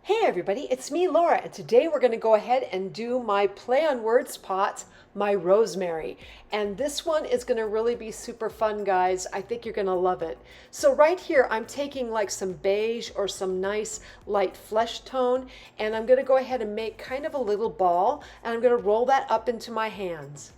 Hey everybody, it's me Laura, and today we're going to go ahead and do my play on words pot, my rosemary. And this one is going to really be super fun, guys. I think you're going to love it. So right here I'm taking like some beige or some nice light flesh tone, and I'm going to go ahead and make kind of a little ball, and I'm going to roll that up into my hands.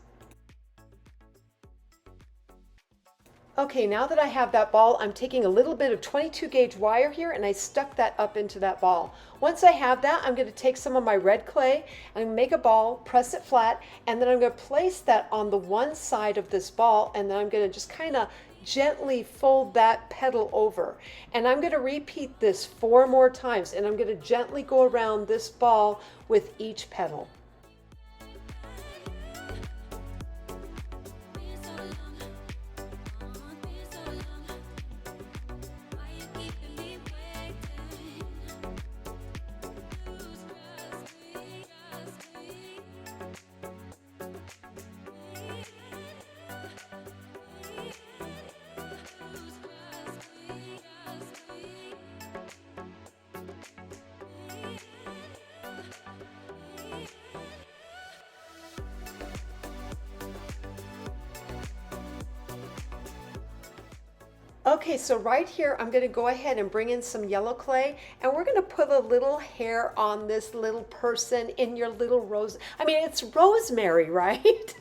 Okay, now that I have that ball, I'm taking a little bit of 22 gauge wire here and I stuck that up into that ball. Once I have that, I'm going to take some of my red clay and make a ball, press it flat, and then I'm going to place that on the one side of this ball, and then I'm going to just kind of gently fold that petal over. And I'm going to repeat this 4 more times, and I'm going to gently go around this ball with each petal. Okay, so right here, I'm going to go ahead and bring in some yellow clay, and we're going to put a little hair on this little person in your little rose. I mean, it's rosemary, right?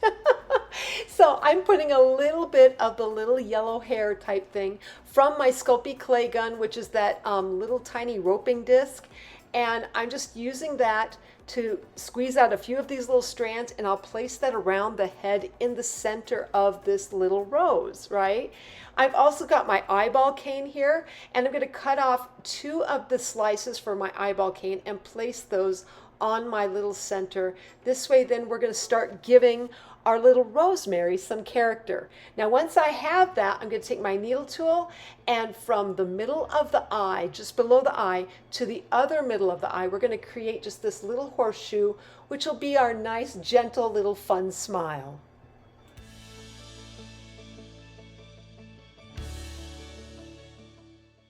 So I'm putting a little bit of the little yellow hair type thing from my Sculpey Clay gun, which is that little tiny roping disc. And I'm just using that to squeeze out a few of these little strands, and I'll place that around the head in the center of this little rose, right? I've also got my eyeball cane here, and I'm going to cut off 2 of the slices for my eyeball cane and place those on my little center. This way then we're going to start giving our little rosemary some character. Now once I have that, I'm going to take my needle tool, and from the middle of the eye, just below the eye, to the other middle of the eye, we're going to create just this little horseshoe, which will be our nice, gentle, little fun smile.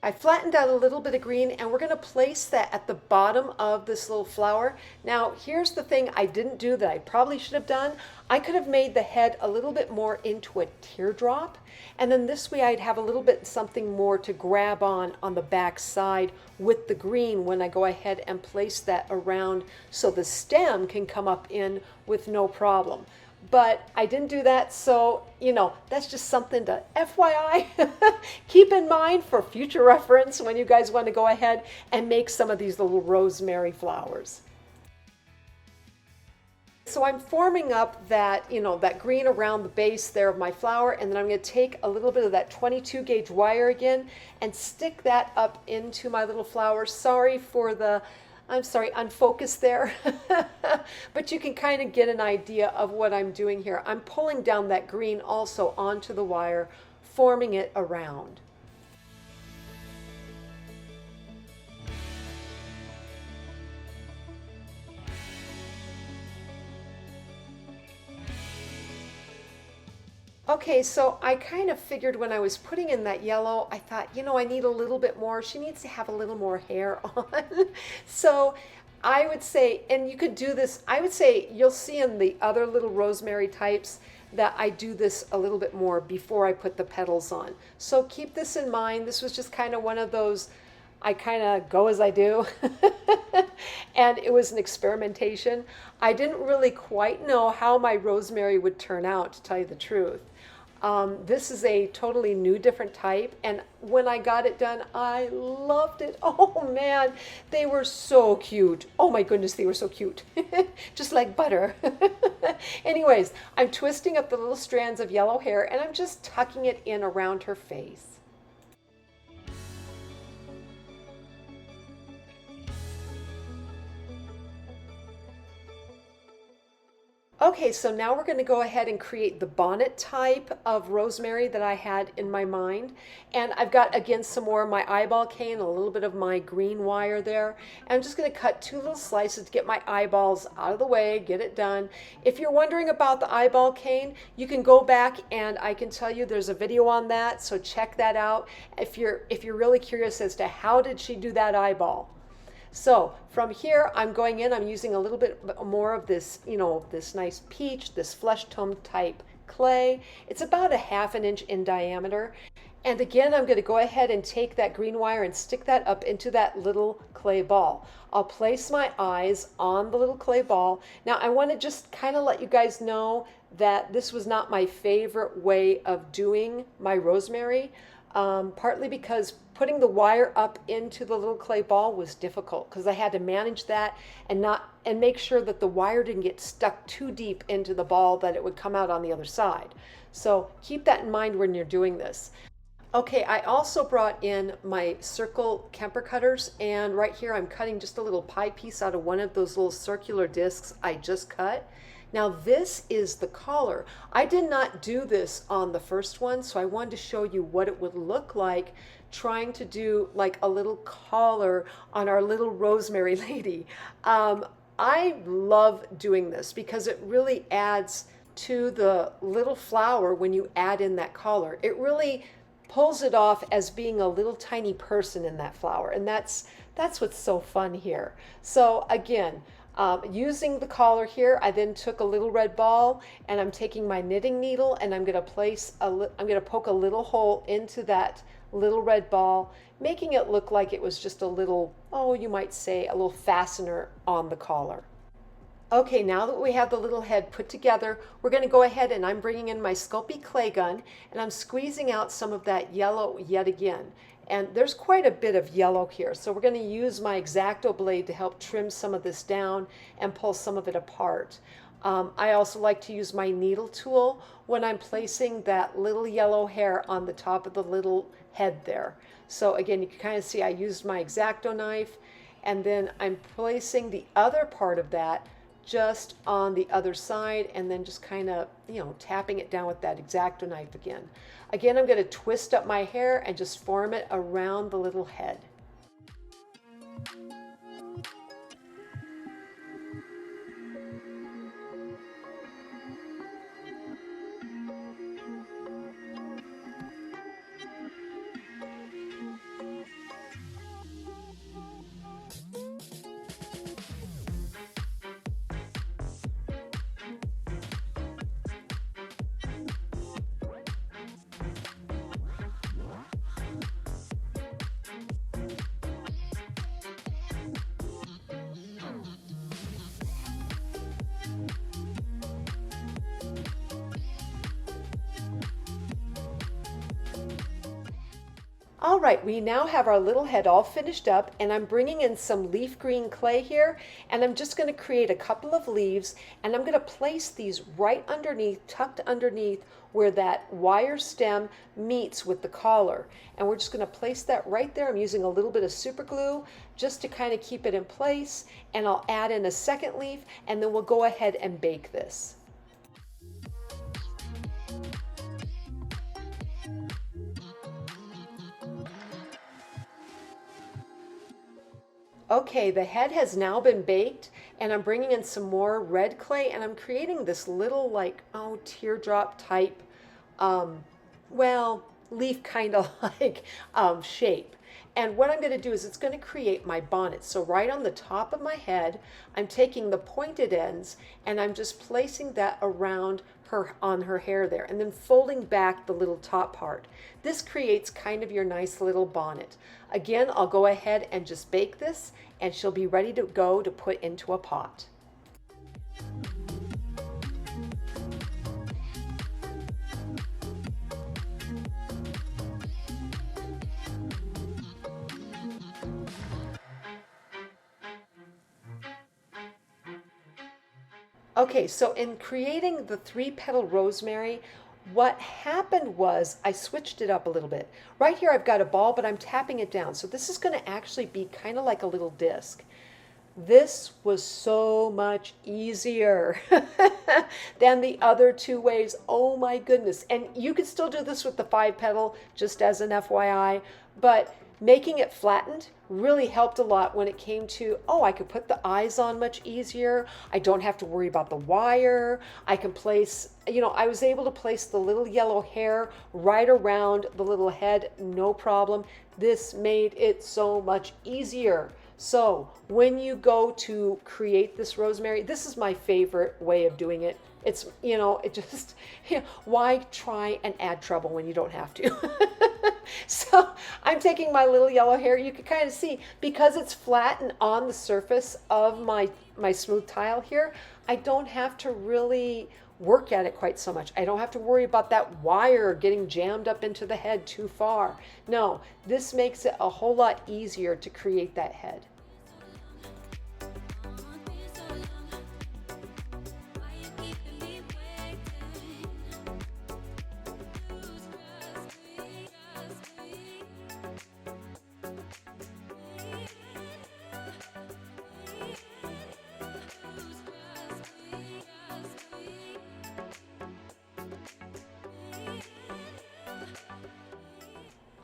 I flattened out a little bit of green, and we're going to place that at the bottom of this little flower. Now, here's the thing I didn't do that I probably should have done. I could have made the head a little bit more into a teardrop, and then this way I'd have a little bit something more to grab on the back side with the green when I go ahead and place that around so the stem can come up in with no problem. But I didn't do that, so, that's just something to FYI keep in mind for future reference when you guys want to go ahead and make some of these little rosemary flowers. So I'm forming up that, that green around the base there of my flower, and then I'm going to take a little bit of that 22 gauge wire again and stick that up into my little flower. I'm sorry, unfocused there, but you can kind of get an idea of what I'm doing here. I'm pulling down that green also onto the wire, forming it around. Okay, so I kind of figured when I was putting in that yellow, I thought, I need a little bit more. She needs to have a little more hair on. So I would say, and you could do this, I would say you'll see in the other little rosemary types that I do this a little bit more before I put the petals on. So keep this in mind. This was just kind of one of those, I kind of go as I do. And it was an experimentation. I didn't really quite know how my rosemary would turn out, to tell you the truth. This is a totally new, different type, and when I got it done, I loved it. Oh man, they were so cute. Oh my goodness, they were so cute. Just like butter. Anyways, I'm twisting up the little strands of yellow hair, and I'm just tucking it in around her face. Okay, so now we're going to go ahead and create the bonnet type of rosemary that I had in my mind. And I've got, again, some more of my eyeball cane, a little bit of my green wire there. And I'm just going to cut 2 little slices to get my eyeballs out of the way, get it done. If you're wondering about the eyeball cane, you can go back and I can tell you there's a video on that, so check that out if you're really curious as to how did she do that eyeball. So from here, I'm going in, I'm using a little bit more of this, this nice peach, this flesh tone type clay. It's about a 1/2 inch in diameter. And again, I'm going to go ahead and take that green wire and stick that up into that little clay ball. I'll place my eyes on the little clay ball. Now I want to just kind of let you guys know that this was not my favorite way of doing my rosemary, partly because putting the wire up into the little clay ball was difficult because I had to manage that and make sure that the wire didn't get stuck too deep into the ball that it would come out on the other side. So keep that in mind when you're doing this. Okay, I also brought in my circle Kemper cutters, and right here I'm cutting just a little pie piece out of one of those little circular discs I just cut. Now this is the collar. I did not do this on the first one, so I wanted to show you what it would look like trying to do like a little collar on our little rosemary lady. I love doing this because it really adds to the little flower when you add in that collar. It really pulls it off as being a little tiny person in that flower, and that's what's so fun here. So again, using the collar here, I then took a little red ball and I'm taking my knitting needle and I'm going to poke a little hole into that little red ball, making it look like it was just a little, oh, you might say a little fastener on the collar. Okay, now that we have the little head put together, we're going to go ahead and I'm bringing in my Sculpey Clay gun and I'm squeezing out some of that yellow yet again. And there's quite a bit of yellow here, so we're going to use my X-Acto blade to help trim some of this down and pull some of it apart. I also like to use my needle tool when I'm placing that little yellow hair on the top of the little head there. So again, you can kind of see I used my X-Acto knife, and then I'm placing the other part of that just on the other side, and then just kind of, tapping it down with that X-Acto knife again. Again, I'm going to twist up my hair and just form it around the little head. All right, we now have our little head all finished up, and I'm bringing in some leaf green clay here, and I'm just going to create a couple of leaves, and I'm going to place these right underneath, tucked underneath where that wire stem meets with the collar. And we're just going to place that right there. I'm using a little bit of super glue just to kind of keep it in place, and I'll add in a second leaf, and then we'll go ahead and bake this. Okay, the head has now been baked, and I'm bringing in some more red clay, and I'm creating this little teardrop type, leaf kind of like shape. And what I'm going to do is it's going to create my bonnet. So right on the top of my head, I'm taking the pointed ends and I'm just placing that around her, on her hair there, and then folding back the little top part. This creates kind of your nice little bonnet. Again, I'll go ahead and just bake this, and she'll be ready to go to put into a pot. Okay, so in creating the 3-petal rosemary, what happened was I switched it up a little bit. Right here I've got a ball, but I'm tapping it down. So this is going to actually be kind of like a little disc. This was so much easier than the other two ways. Oh my goodness. And you could still do this with the 5-petal, just as an FYI, but making it flattened really helped a lot when it came to, I could put the eyes on much easier. I don't have to worry about the wire. I can place, I was able to place the little yellow hair right around the little head, no problem. This made it so much easier. So when you go to create this rosemary, this is my favorite way of doing it. It's, it just, why try and add trouble when you don't have to? So I'm taking my little yellow hair. You can kind of see, because it's flat and on the surface of my smooth tile here, I don't have to really work at it quite so much. I don't have to worry about that wire getting jammed up into the head too far. No, this makes it a whole lot easier to create that head.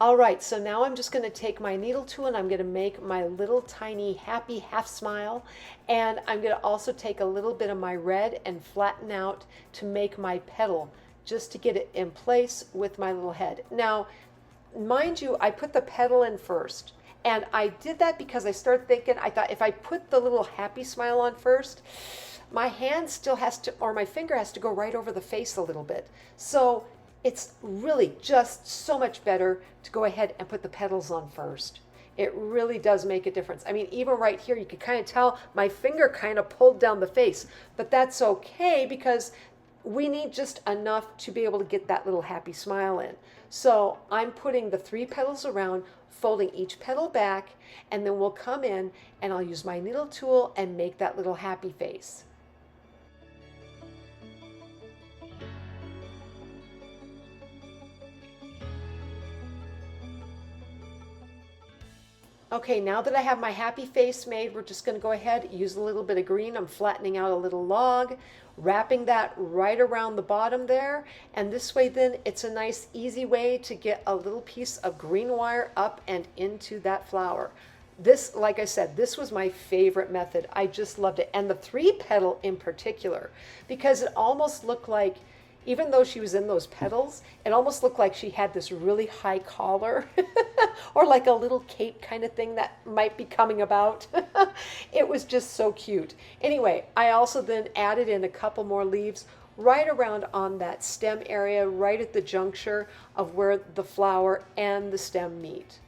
All right, so now I'm just going to take my needle tool and I'm going to make my little tiny happy half smile. And I'm going to also take a little bit of my red and flatten out to make my petal, just to get it in place with my little head. Now, mind you, I put the petal in first. And I did that because I started thinking, I thought if I put the little happy smile on first, my hand still has to, or my finger has to go right over the face a little bit. So it's really just so much better to go ahead and put the petals on first. It really does make a difference. I mean, even right here, you can kind of tell my finger kind of pulled down the face, but that's okay because we need just enough to be able to get that little happy smile in. So I'm putting the 3 petals around, folding each petal back, and then we'll come in and I'll use my needle tool and make that little happy face. Okay, now that I have my happy face made, we're just going to go ahead, use a little bit of green. I'm flattening out a little log, wrapping that right around the bottom there. And this way then it's a nice easy way to get a little piece of green wire up and into that flower. This, like I said, this was my favorite method. I just loved it. And the 3 petal in particular, because it almost looked like, even though she was in those petals, it almost looked like she had this really high collar or like a little cape kind of thing that might be coming about. It was just so cute. Anyway, I also then added in a couple more leaves right around on that stem area, right at the juncture of where the flower and the stem meet.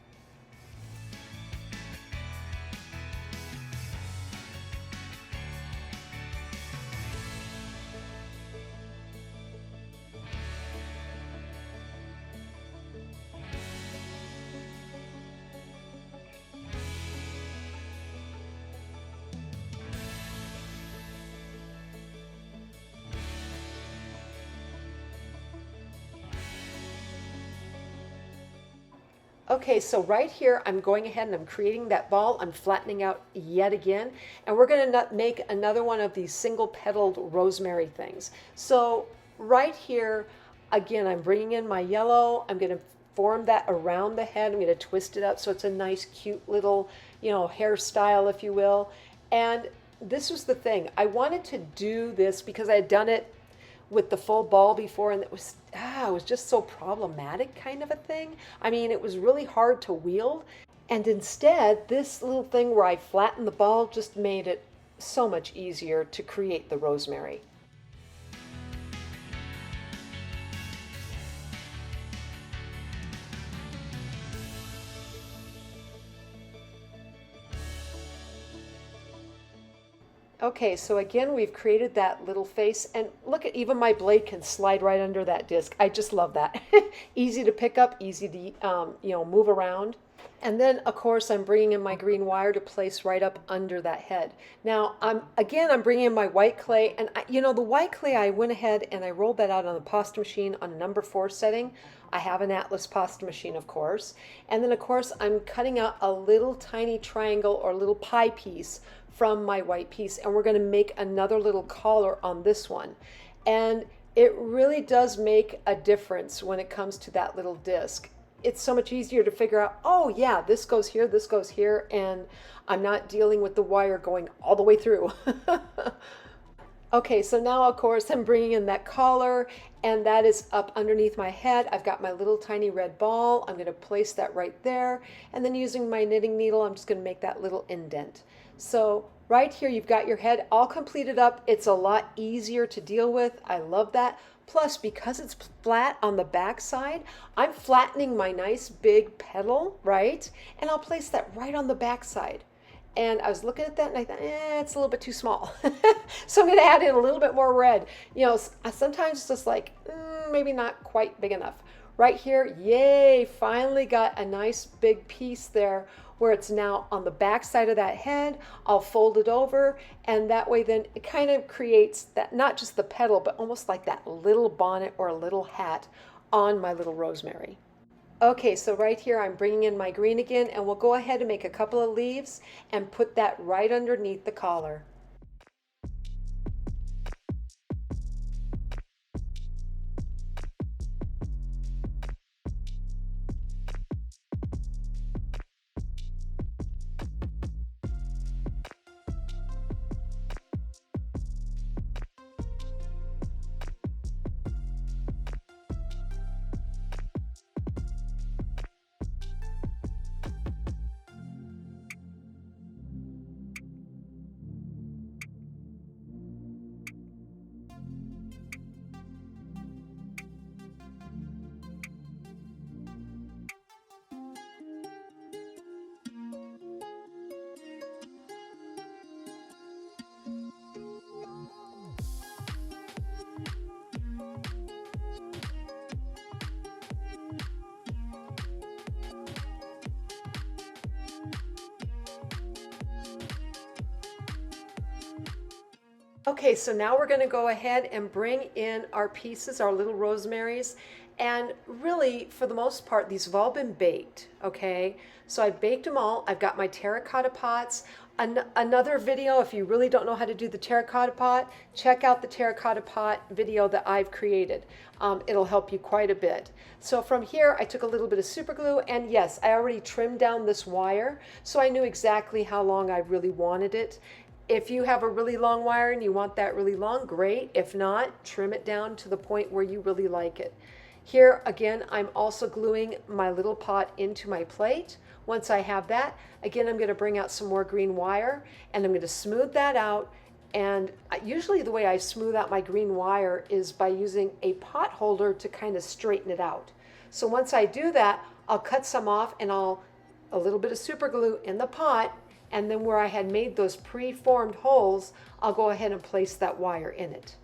Okay, so right here, I'm going ahead and I'm creating that ball. I'm flattening out yet again, and we're going to make another one of these single petaled rosemary things. So right here, again, I'm bringing in my yellow. I'm going to form that around the head. I'm going to twist it up so it's a nice, cute little, hairstyle, if you will. And this was the thing. I wanted to do this because I had done it with the full ball before, and it was just so problematic kind of a thing. I mean, it was really hard to wield. And instead, this little thing where I flattened the ball just made it so much easier to create the rosemary. Okay, so again, we've created that little face, and look at, even my blade can slide right under that disc. I just love that. Easy to pick up, easy to, move around. And then, of course, I'm bringing in my green wire to place right up under that head. Now, I'm bringing in my white clay, and the white clay, I went ahead and I rolled that out on the pasta machine on number 4 setting. I have an Atlas pasta machine, of course. And then, of course, I'm cutting out a little tiny triangle or little pie piece from my white piece, and we're going to make another little collar on this one. And it really does make a difference when it comes to that little disc. It's so much easier to figure out, oh yeah, this goes here, and I'm not dealing with the wire going all the way through. Okay, so now of course I'm bringing in that collar, and that is up underneath my head. I've got my little tiny red ball. I'm gonna place that right there. And then using my knitting needle, I'm just gonna make that little indent. So right here, you've got your head all completed up. It's a lot easier to deal with. I love that. Plus, because it's flat on the back side, I'm flattening my nice big petal, right? And I'll place that right on the back side. And I was looking at that and I thought, it's a little bit too small. So I'm going to add in a little bit more red. You know, sometimes it's just like, maybe not quite big enough. Right here, yay, finally got a nice big piece there where it's now on the back side of that head. I'll fold it over, and that way then it kind of creates that, not just the petal, but almost like that little bonnet or a little hat on my little rosemary. Okay, so right here I'm bringing in my green again, and we'll go ahead and make a couple of leaves and put that right underneath the collar. Okay, so now we're going to go ahead and bring in our pieces, our little rosemaries. And really, for the most part, these have all been baked, okay? So I baked them all. I've got my terracotta pots. Another video, if you really don't know how to do the terracotta pot, check out the terracotta pot video that I've created. It'll help you quite a bit. So from here, I took a little bit of super glue, and yes, I already trimmed down this wire, so I knew exactly how long I really wanted it. If you have a really long wire and you want that really long, great. If not, trim it down to the point where you really like it. Here, again, I'm also gluing my little pot into my plate. Once I have that, again, I'm going to bring out some more green wire, and I'm going to smooth that out. And usually the way I smooth out my green wire is by using a pot holder to kind of straighten it out. So once I do that, I'll cut some off, and a little bit of super glue in the pot, and then where I had made those pre-formed holes, I'll go ahead and place that wire in it.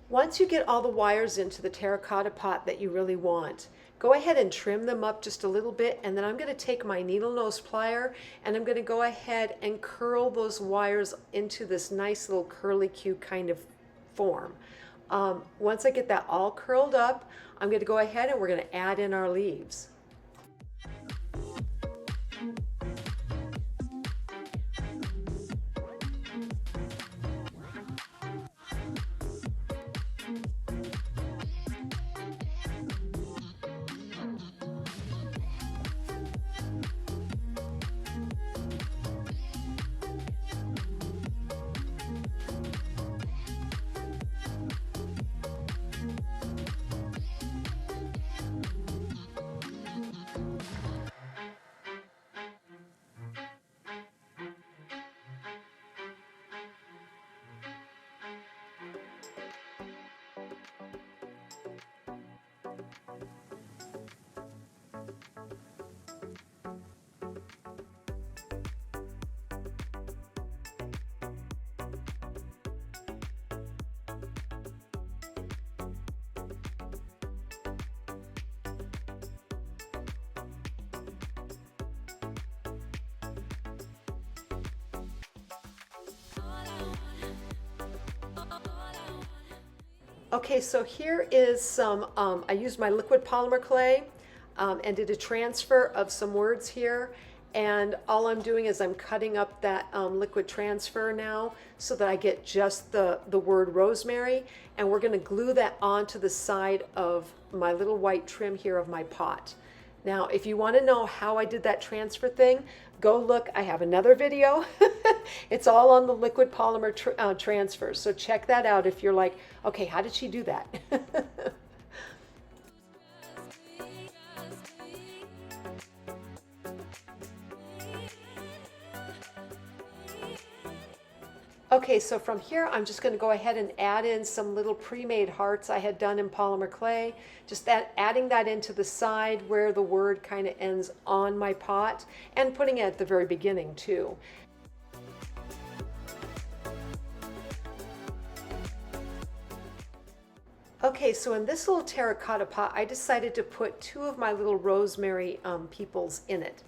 Once you get all the wires into the terracotta pot that you really want, go ahead and trim them up just a little bit, and then I'm going to take my needle nose plier and I'm going to go ahead and curl those wires into this nice little curly Q kind of form. Once I get that all curled up, I'm going to go ahead and we're going to add in our leaves. Okay, so here is some, I used my liquid polymer clay and did a transfer of some words here. And all I'm doing is I'm cutting up that liquid transfer now so that I get just the word rosemary. And we're going to glue that onto the side of my little white trim here of my pot. Now, if you want to know how I did that transfer thing, go look. I have another video. It's all on the liquid polymer transfer. So check that out if you're like, okay, how did she do that? Okay, so from here, I'm just going to go ahead and add in some little pre-made hearts I had done in polymer clay. Just adding that into the side where the word kind of ends on my pot, and putting it at the very beginning too. Okay, so in this little terracotta pot, I decided to put two of my little rosemary peoples in it.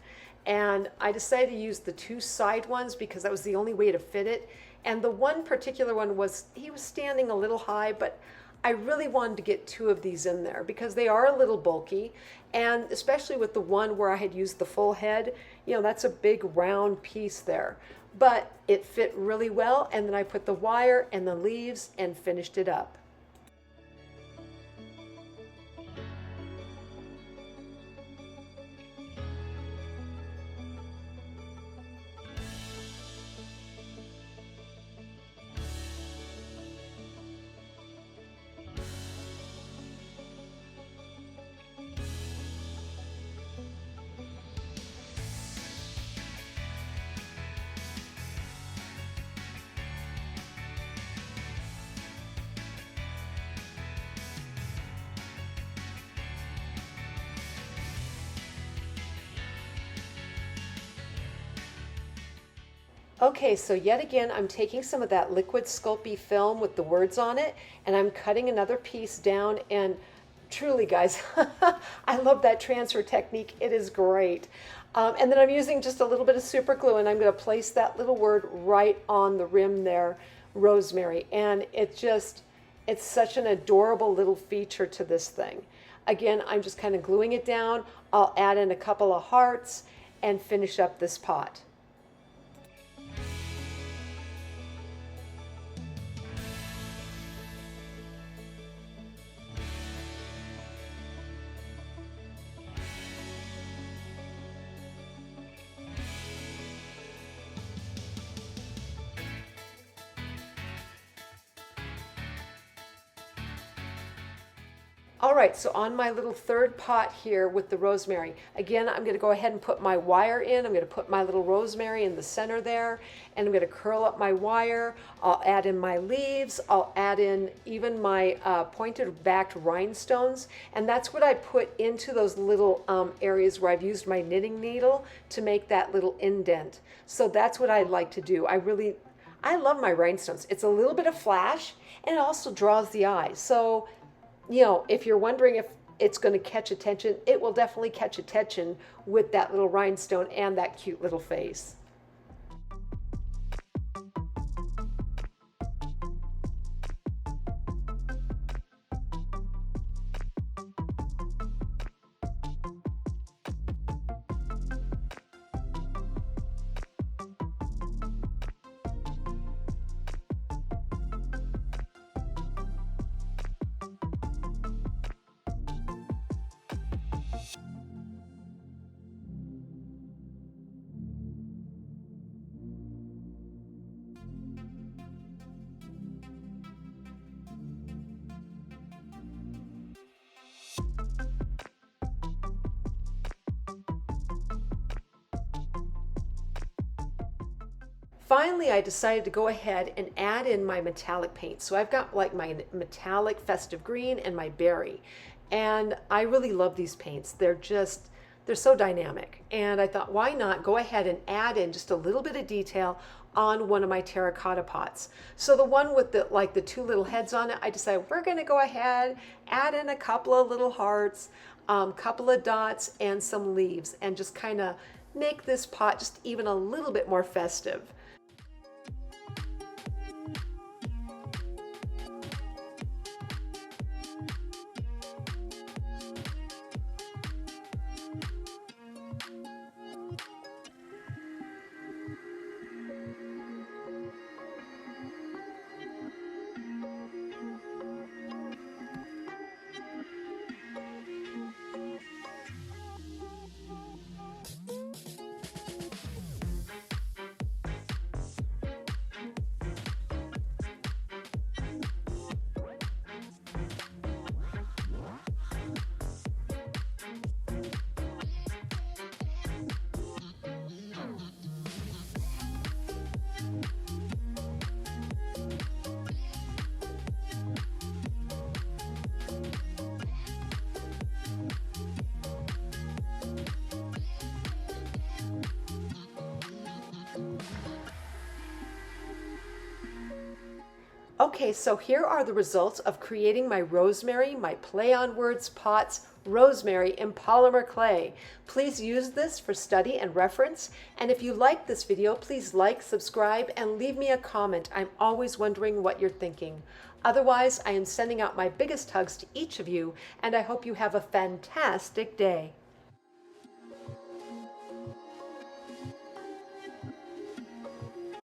And I decided to use the two side ones because that was the only way to fit it. And the one particular one he was standing a little high, but I really wanted to get two of these in there because they are a little bulky. And especially with the one where I had used the full head, you know, that's a big round piece there. But it fit really well, and then I put the wire and the leaves and finished it up. Okay, so yet again, I'm taking some of that liquid Sculpey film with the words on it, and I'm cutting another piece down, and truly, guys, I love that transfer technique. It is great. And then I'm using just a little bit of super glue, and I'm going to place that little word right on the rim there, Rosemary. And it's such an adorable little feature to this thing. Again, I'm just kind of gluing it down. I'll add in a couple of hearts and finish up this pot. All right, so on my little third pot here with the rosemary, again, I'm going to go ahead and put my wire in. I'm going to put my little rosemary in the center there, and I'm going to curl up my wire. I'll add in my leaves. I'll add in even my pointed backed rhinestones, and that's what I put into those little areas where I've used my knitting needle to make that little indent. So that's what I'd like to do. I love my rhinestones. It's a little bit of flash, and it also draws the eye. So you know, if you're wondering if it's going to catch attention, it will definitely catch attention with that little rhinestone and that cute little face. Finally, I decided to go ahead and add in my metallic paint. So I've got like my metallic festive green and my berry. And I really love these paints. They're so dynamic. And I thought, why not go ahead and add in just a little bit of detail on one of my terracotta pots. So the one with the two little heads on it, I decided we're gonna go ahead, add in a couple of little hearts, couple of dots, and some leaves, and just kind of make this pot just even a little bit more festive. Okay, so here are the results of creating my rosemary, my play on words pots, rosemary in polymer clay. Please use this for study and reference. And if you like this video, please like, subscribe, and leave me a comment. I'm always wondering what you're thinking. Otherwise, I am sending out my biggest hugs to each of you, and I hope you have a fantastic day.